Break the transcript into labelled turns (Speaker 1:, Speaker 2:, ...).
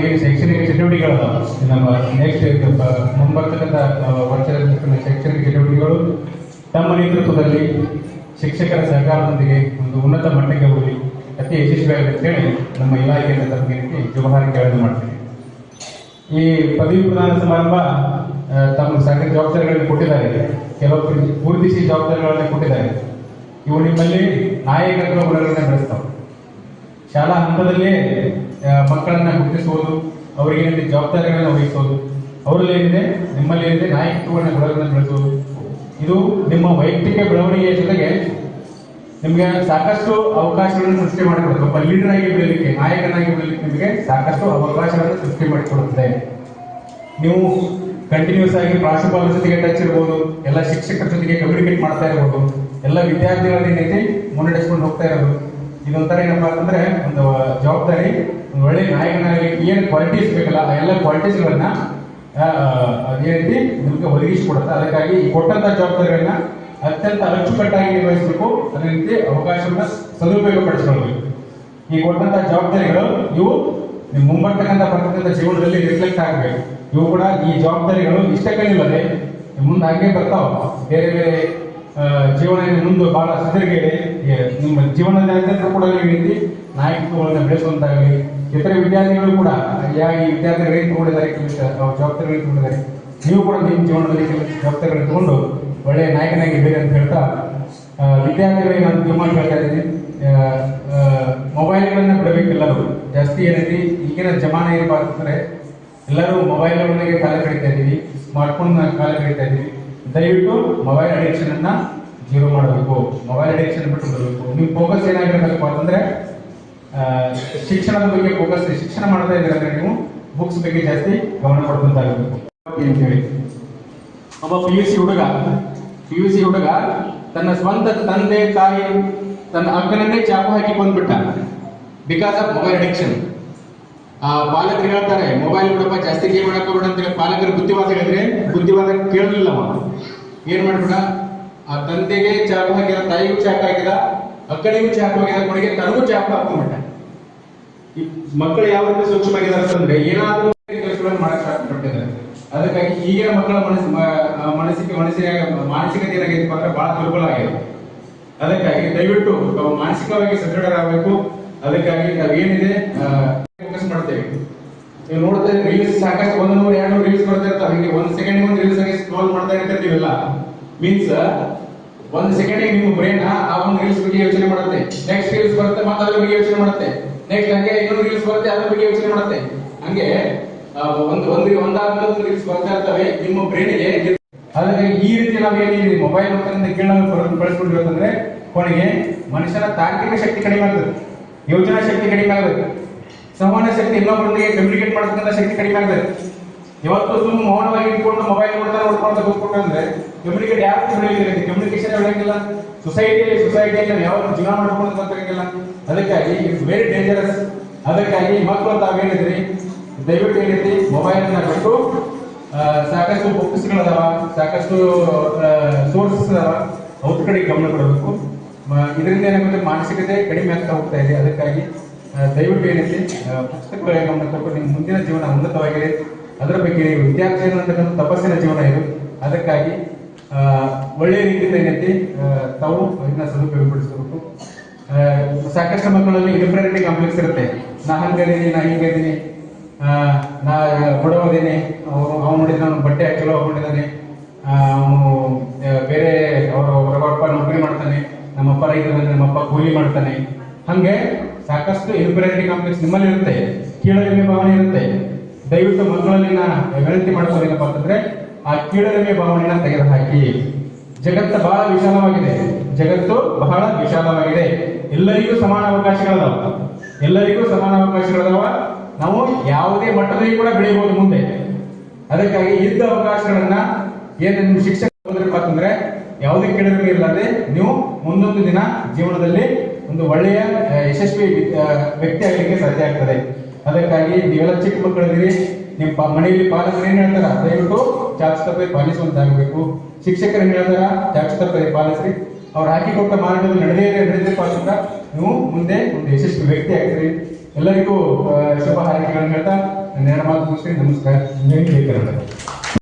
Speaker 1: ಏನು ಶೈಕ್ಷಣಿಕ ಚಟುವಟಿಕೆಗಳು ನಮ್ಮ ನೆಕ್ಸ್ಟ್ ಮುಂಬರ್ತಕ್ಕಂಥ ವರ್ಷದ ಶೈಕ್ಷಣಿಕ ಚಟುವಟಿಕೆಗಳು ತಮ್ಮ ನೇತೃತ್ವದಲ್ಲಿ ಶಿಕ್ಷಕರ ಸಹಕಾರದೊಂದಿಗೆ ಒಂದು ಉನ್ನತ ಮಟ್ಟಕ್ಕೆ ಹೋಗಿ ಅತಿ ಯಶಸ್ವಿಯಾಗಿದೆ ಅಂತೇಳಿ ನಮ್ಮ ಇಲಾಖೆಯಿಂದ ತಮಗೆ ಶುಭಹಾರೈಕೆಗಳನ್ನು ಮಾಡ್ತೀನಿ. ಈ ಪದವಿ ಪ್ರದಾನ ಸಮಾರಂಭ ತಮ್ಮ ಸಾಕಷ್ಟು ಜವಾಬ್ದಾರಿಗಳನ್ನು ಕೊಟ್ಟಿದ್ದಾರೆ, ಕೆಲವೊಬ್ಬರು ಗುರುತಿಸಿ ಜವಾಬ್ದಾರಿಗಳನ್ನು ಕೊಟ್ಟಿದ್ದಾರೆ. ಇವು ನಿಮ್ಮಲ್ಲಿ ನಾಯಕತ್ವ ಗುಣಗಳನ್ನು ಬೆಳೆಸ್ತಾವೆ. ಶಾಲಾ ಹಂತದಲ್ಲೇ ಮಕ್ಕಳನ್ನ ಗುರುತಿಸುವುದು, ಅವರಿಗೆ ಏನಿದೆ ಜವಾಬ್ದಾರಿಗಳನ್ನು ವಹಿಸೋದು, ಅವರಲ್ಲಿ ಏನಿದೆ ನಿಮ್ಮಲ್ಲಿ ಏನಿದೆ ನಾಯಕತ್ವಗಳನ್ನ ಗುಣಗಳನ್ನು ಬೆಳೆಸುವುದು, ಇದು ನಿಮ್ಮ ವೈಯಕ್ತಿಕ ಬೆಳವಣಿಗೆಯ ಜೊತೆಗೆ ನಿಮಗೆ ಸಾಕಷ್ಟು ಅವಕಾಶಗಳನ್ನು ಸೃಷ್ಟಿ ಮಾಡಿಕೊಡುತ್ತೆ. ಒಬ್ಬ ಲೀಡರ್ ಆಗಿ ಬೆಳಲಿಕ್ಕೆ, ನಾಯಕನಾಗಿ ಬೆಳಲಿಕ್ಕೆ ನಿಮಗೆ ಸಾಕಷ್ಟು ಅವಕಾಶಗಳನ್ನು ಸೃಷ್ಟಿ ಮಾಡಿಕೊಡುತ್ತದೆ. ನೀವು ಕಂಟಿನ್ಯೂಸ್ ಆಗಿ ಪ್ರಾಂಶುಪಾಲರ ಜೊತೆಗೆ ಟಚ್ ಇರ್ಬೋದು, ಎಲ್ಲ ಶಿಕ್ಷಕರ ಜೊತೆಗೆ ಕಮ್ಯುನಿಕೇಟ್ ಮಾಡ್ತಾ ಇರ್ಬೋದು, ಎಲ್ಲ ವಿದ್ಯಾರ್ಥಿಗಳನ್ನ ಏನೈತಿ ಮುನ್ನಡೆಸ್ಕೊಂಡು ಹೋಗ್ತಾ ಇರೋದು. ಇದೊಂಥರ ಏನಪ್ಪಾ ಅಂತಂದ್ರೆ ಒಂದು ಜವಾಬ್ದಾರಿ. ಒಂದು ಒಳ್ಳೆ ನಾಯಕನಾಗಿ ಏನು ಕ್ವಾಲಿಟೀಸ್ ಬೇಕಲ್ಲ ಆ ಎಲ್ಲ ಕ್ವಾಲಿಟೀಸ್ಗಳನ್ನ ಏನೈತಿ ನಿಮಗೆ ಒದಗಿಸಿಕೊಡುತ್ತೆ. ಅದಕ್ಕಾಗಿ ಈ ಕೊಟ್ಟಂತ ಜವಾಬ್ದಾರಿಗಳನ್ನ ಅತ್ಯಂತ ಅಚ್ಚುಕಟ್ಟಾಗಿ ನಿರ್ವಹಿಸಬೇಕು. ಅದೇ ರೀತಿ ಅವಕಾಶವನ್ನ ಸದುಪಯೋಗ ಪಡಿಸಿಕೊಳ್ಬೇಕು. ಈ ಕೊಟ್ಟಂತ ಜವಾಬ್ದಾರಿಗಳು ಇವು ನಿಮ್ಮ ಬರ್ತಕ್ಕಂಥ ಜೀವನದಲ್ಲಿ ರಿಫ್ಲೆಕ್ಟ್ ಆಗಬೇಕು. ಇವು ಕೂಡ ಈ ಜವಾಬ್ದಾರಿಗಳು ಇಷ್ಟಕ್ಕೇನಿಲ್ಲದೆ ಮುಂದೆ ಹಾಗೆ ಬರ್ತಾವ. ಬೇರೆ ಬೇರೆ ಜೀವನ ಮುಂದೆ ಬಹಳ ಸುದೀರ್ಘ ನಿಮ್ಮ ಜೀವನದ ಕೂಡ ಈ ರೀತಿ ನಾಯಕತ್ವಗಳನ್ನ ಬೆಳೆಸುವಂತಾಗಲಿ. ಇತರೆ ವಿದ್ಯಾರ್ಥಿಗಳು ಕೂಡ ಈ ವಿದ್ಯಾರ್ಥಿಗಳು ಏನು ತಗೊಂಡಿದ್ದಾರೆ, ಜವಾಬ್ದಾರಿಗಳು ತಗೊಂಡಿದ್ದಾರೆ, ನೀವು ಕೂಡ ನಿಮ್ಮ ಜೀವನದಲ್ಲಿ ಜವಾಬ್ದಾರಿಗಳನ್ನು ತಗೊಂಡು ಒಳ್ಳೆಯ ನಾಯಕನಾಗಿ ಬೇರೆ ಅಂತ ಹೇಳ್ತಾ ವಿದ್ಯಾರ್ಥಿಗಳಿಗೆ ನಾನು ತೀರ್ಮಾನ ಹೇಳ್ತಾ ಇದ್ದೀನಿ. ಮೊಬೈಲ್ಗಳನ್ನ ಬಿಡಬೇಕೆಲ್ಲರೂ. ಜಾಸ್ತಿ ಏನೈತಿ ಈಗಿನ ಜಮಾನ ಏನಪ್ಪಾ ಅಂತಂದ್ರೆ ಎಲ್ಲರೂ ಮೊಬೈಲ್ಗಳಿಗೆ ಕಾಲ ಕಳೀತಾ ಇದ್ದೀವಿ, ಸ್ಮಾರ್ಟ್ಫೋನ್ ಕಾಲ ಕಳೀತಾ ಇದ್ದೀವಿ. ದಯವಿಟ್ಟು ಮೊಬೈಲ್ ಅಡಿಕ್ಷನ್ ಅನ್ನ ಜೀರೋ ಮಾಡಬೇಕು. ಮೊಬೈಲ್ ಅಡಿಕ್ಷನ್ ಬಿಟ್ಟು ಬರಬೇಕು. ನಿಮ್ಮ ಫೋಕಸ್ ಏನಾಗಿರಬೇಕು ಅಂತಂದ್ರೆ ಶಿಕ್ಷಣದ ಬಗ್ಗೆ ಫೋಕಸ್. ಶಿಕ್ಷಣ ಮಾಡ್ತಾ ಇದ್ರೆ ನೀವು ಬುಕ್ಸ್ ಬಗ್ಗೆ ಜಾಸ್ತಿ ಗಮನ ಕೊಡುವಂತಾಗಬೇಕು ಅಂತ ಹೇಳಿ. ಒಬ್ಬ ಪಿ ಯು ಸಿ ಹುಡುಗ ತನ್ನ ಸ್ವಂತ ತಂದೆ ತಾಯಿ ತನ್ನ ಅಕ್ಕನನ್ನೇ ಚಾಕು ಹಾಕಿ ಬಂದ್ಬಿಟ್ಟ ಬಿಕಾಸ್ ಆಫ್ ಮೊಬೈಲ್ ಅಡಿಕ್ಷನ್. ಪಾಲಕರು ಹೇಳ್ತಾರೆ ಮೊಬೈಲ್ ಬಿಡಪ್ಪ, ಜಾಸ್ತಿ ಗೇಮ್ ಮಾಡಕೋಬೇಡ ಅಂತೇಳಿ ಪಾಲಕರು ಬುದ್ಧಿವಾದ ಹೇಳಿದ್ರೆ ಬುದ್ಧಿವಾದ ಕೇಳಲಿಲ್ಲ. ಏನ್ ಮಾಡ್ಬಿಡ, ಆ ತಂದೆಗೆ ಚಾಕು ಹಾಕಿದ, ತಾಯಿಗೂ ಚಾಕು ಹಾಕಿದ, ಅಕ್ಕನಿಗೂ ಚಾಕು ಹಾಕಿದ, ಕೊನೆಗೆ ತನಗೂ ಚಾಕು ಹಾಕೊಂಡ್ಬಿಟ್ಟ. ಈ ಮಕ್ಕಳು ಯಾವ ರೀತಿ ಸೂಕ್ಷ್ಮವಾಗಿದ್ದಾರೆ ಅಂತಂದ್ರೆ ಏನಾದ್ರೂ ಕೆಲಸಗಳನ್ನು ಮಾಡಕ್ ಸಾಧ್ಯಪಟ್ಟಿದ್ದಾರೆ. ಅದಕ್ಕಾಗಿ ಈಗಿನ ಮಕ್ಕಳ ಮಾನಸಿಕತೆ ಏನಾಗಿತ್ತು ಅಂದ್ರೆ ಬಹಳ ದುರ್ಬಲ ಆಗಿದೆ. ಅದಕ್ಕಾಗಿ ದಯವಿಟ್ಟು ಮಾನಸಿಕವಾಗಿ ಸದೃಢರಾಗಬೇಕು. ಅದಕ್ಕಾಗಿ ನಾವೇನಿದೆ ಫೋಕಸ್ ಮಾಡ್ತೇವೆ. ನೀವು ನೋಡ್ತಾ ಇದ್ರೆ ರೀಲ್ಸ್ ಸಾಕಷ್ಟು 100, 200 ರೀಲ್ಸ್ ಬರ್ತಾ ಇರ್ತಾವೆ. ಹೀಗೆ 1 ಸೆಕೆಂಡ್ ಒಂದು ರೀಲ್ಸ್ ಆಗಿ ಸ್ಕ್ರೋಲ್ ಮಾಡ್ತಾ ಇರ್ತೀವಿಲ್ಲ. ಮೀನ್ಸ್ 1 ಸೆಕೆಂಡ್ ನಿಮ್ಮ ಬ್ರೈನ್ ಆ ಒಂದು ರೀಲ್ಸ್ ಬಗ್ಗೆ ಯೋಚನೆ ಮಾಡುತ್ತೆ. ನೆಕ್ಸ್ಟ್ ರೀಲ್ಸ್ ಬರುತ್ತೆ, ಮತ್ತೆ ಅದ್ರ ಬಗ್ಗೆ ಯೋಚನೆ ಮಾಡುತ್ತೆ. ನೆಕ್ಸ್ಟ್ ಹಂಗೆ ಇನ್ನೊಂದು ರೀಲ್ಸ್ ಬರುತ್ತೆ, ಅದ್ರ ಬಗ್ಗೆ ಯೋಚನೆ ಮಾಡುತ್ತೆ. ಹಂಗೆ ಒಂದಾದ್ಮೇಲೆ ರೀಲ್ಸ್ ಬರ್ತಾ ಇರ್ತವೆ ನಿಮ್ಮ ಬ್ರೈನ್ಗೆ. ಹಾಗಾಗಿ ಈ ರೀತಿ ನಾವೇನಿದೆ ಮೊಬೈಲ್ ಮುಖಾಂತರ ಬಳಸ್ಕೊಂಡಿರೋದಂದ್ರೆ ಕೊನೆಗೆ ಮನುಷ್ಯನ ತಾರ್ಕಿಕ ಶಕ್ತಿ ಕಡಿಮೆ ಆಗ್ತದೆ, ಯೋಚನಾ ಶಕ್ತಿ ಕಡಿಮೆ ಆಗುತ್ತೆ, ಸಂವಹನ ಶಕ್ತಿ, ಇನ್ನೊಬ್ಬರೊಂದಿಗೆ ಕಮ್ಯುನಿಕೇಟ್ ಮಾಡತಕ್ಕಂಥ ಶಕ್ತಿ ಕಡಿಮೆ ಆಗುತ್ತೆ. ಇವತ್ತು ಸುಮ್ಮನೆ ಮೌನವಾಗಿ ಇಟ್ಕೊಂಡು ಮೊಬೈಲ್ ನೋಡ್ತಾ ಕೂತ್ಕೊಂಡ್ರೆ ಕಮ್ಯುನಿಕೇಟ್ ಯಾವ ಬೆಳೆಯಲಿಕ್ಕೆ, ಕಮ್ಯುನಿಕೇಶನ್ ಬೆಳೆಯಂಗಿಲ್ಲ. ಸೊಸೈಟಿಯಲ್ಲಿ ಯಾವ ಜೀವನ ಮಾಡ್ಕೊಂಡು ಗೊತ್ತಾಗಂಗಿಲ್ಲ. ಅದಕ್ಕಾಗಿ ಇಟ್ಸ್ ವೆರಿ ಡೇಂಜರಸ್. ಅದಕ್ಕಾಗಿ ಮಕ್ಕಳು ತಾವೇನಿದ್ರಿ ದಯವಿಟ್ಟು ಏನೈತಿ ಮೊಬೈಲ್ ಅನ್ನ ಬಿಟ್ಟು ಸಾಕಷ್ಟು ಬುಕ್ಸ್ಗಳದಾವ, ಸಾಕಷ್ಟು ಸೋರ್ಸಸ್ ಅದಾವ, ಅವ್ರ ಕಡೆ ಗಮನ ಕೊಡಬೇಕು. ಇದರಿಂದ ಏನಾಗುತ್ತೆ ಮಾನಸಿಕತೆ ಕಡಿಮೆ ಆಗ್ತಾ ಹೋಗ್ತಾ ಇದೆ. ಅದಕ್ಕಾಗಿ ದಯವಿಟ್ಟು ಏನೈತಿ ಪುಸ್ತಕಗಳಿಗೆ ಗಮನ ಕೊಟ್ಟು ನಿಮ್ಮ ಮುಂದಿನ ಜೀವನ ಉನ್ನತವಾಗಿದೆ. ಅದರ ಬಗ್ಗೆ ವಿದ್ಯಾರ್ಥಿ ಅನ್ನತಕ್ಕಂಥ ತಪಸ್ಸಿನ ಜೀವನ ಇದು. ಅದಕ್ಕಾಗಿ ಒಳ್ಳೆಯ ರೀತಿಯಿಂದ ಏನೈತಿ ತಾವು ಇದನ್ನ ಸದುಪಯೋಗಪಡಿಸಬೇಕು. ಸಾಕಷ್ಟು ಮಕ್ಕಳಲ್ಲಿ ಇನ್ಫೀರಿಯಾರಿಟಿ ಕಾಂಪ್ಲೆಕ್ಸ್ ಇರುತ್ತೆ. ನಾ ಹಂಗದೀನಿ, ನಾ ಹಿಂಗದೀನಿ, ನಾ ಬಡವದೇನೆ, ಅವ್ನು ನೋಡಿದ್ರೆ ಅವನು ಬಟ್ಟೆ ಚಲೋ ಹಾಕೊಂಡಿದ್ದಾನೆ, ಅವನು ಬೇರೆ ಅವರಪ್ಪ ನೌಕರಿ ಮಾಡ್ತಾನೆ, ನಮ್ಮಪ್ಪ ರೈತರಾನೆ, ನಮ್ಮಪ್ಪ ಕೂಲಿ ಮಾಡ್ತಾನೆ. ಹಂಗೆ ಸಾಕಷ್ಟು ಇನ್ಫೀರಿಯಾರಿಟಿ ಕಾಂಪ್ಲೆಕ್ಸ್ ನಿಮ್ಮಲ್ಲಿ ಇರುತ್ತೆ, ಕೀಳರಿಮೆ ಭಾವನೆ ಇರುತ್ತೆ. ದಯವಿಟ್ಟು ಮಕ್ಕಳಲ್ಲಿ ನಾ ವಿನಂತಿ ಮಾಡ್ಕೋದೇನಪ್ಪ ಅಂತಂದ್ರೆ ಆ ಕೀಳರಿಮೆ ಭಾವನೆಯನ್ನ ತೆಗೆದುಹಾಕಿ. ಜಗತ್ತು ಬಹಳ ವಿಶಾಲವಾಗಿದೆ. ಎಲ್ಲರಿಗೂ ಸಮಾನ ಅವಕಾಶಗಳದಾವ. ನಾವು ಯಾವುದೇ ಮಟ್ಟದಲ್ಲಿ ಕೂಡ ಬೆಳೆಯಬಹುದು ಮುಂದೆ. ಅದಕ್ಕಾಗಿ ಇದ್ದ ಅವಕಾಶಗಳನ್ನ ಏನು ನಿಮ್ಮ ಶಿಕ್ಷಕ ಅಂತಂದ್ರೆ ಯಾವುದೇ ಕೀಳರಿಮೆ ಇಲ್ಲದೆ ನೀವು ಮುಂದೊಂದು ದಿನ ಜೀವನದಲ್ಲಿ ಒಂದು ಒಳ್ಳೆಯ ಯಶಸ್ವಿ ವ್ಯಕ್ತಿ ಆಗಲಿಕ್ಕೆ ಸಾಧ್ಯ ಆಗ್ತದೆ. ಅದಕ್ಕಾಗಿ ನೀವೆಲ್ಲ ಚಿಕ್ಕ ಮಕ್ಕಳಿದ್ದೀರಿ, ನಿಮ್ಮ ಮನೆಯಲ್ಲಿ ಪಾಲಕರು ಏನ್ ಹೇಳ್ತಾರ ದಯವಿಟ್ಟು ಚಾಚುತಪ್ಪದೆ ಪಾಲಿಸುವಂತಾಗಬೇಕು. ಶಿಕ್ಷಕರು ಏನ್ ಹೇಳ್ತಾರ ಚಾಚುತಪ್ಪದೆ ಪಾಲಿಸ್ರಿ. ಅವ್ರು ಹಾಕಿಕೊಟ್ಟ ಮಾರ್ಗದಲ್ಲಿ ನಡೆದಿರಪ್ಪ ಅಂತ ನೀವು ಮುಂದೆ ಒಂದು ಯಶಸ್ವಿ ವ್ಯಕ್ತಿ ಆಗ್ತೀರಿ ಎಲ್ಲರಿಗೂ ಶುಭ ಹಾರೈಕೆಗಳನ್ನು ಹೇಳ್ತಾ ನನ್ನ ಎರಡು ಮಾತು ಮುಗಿಸಿ ನಮಸ್ಕಾರ. ಜೈ ಕರ್ನಾಟಕ.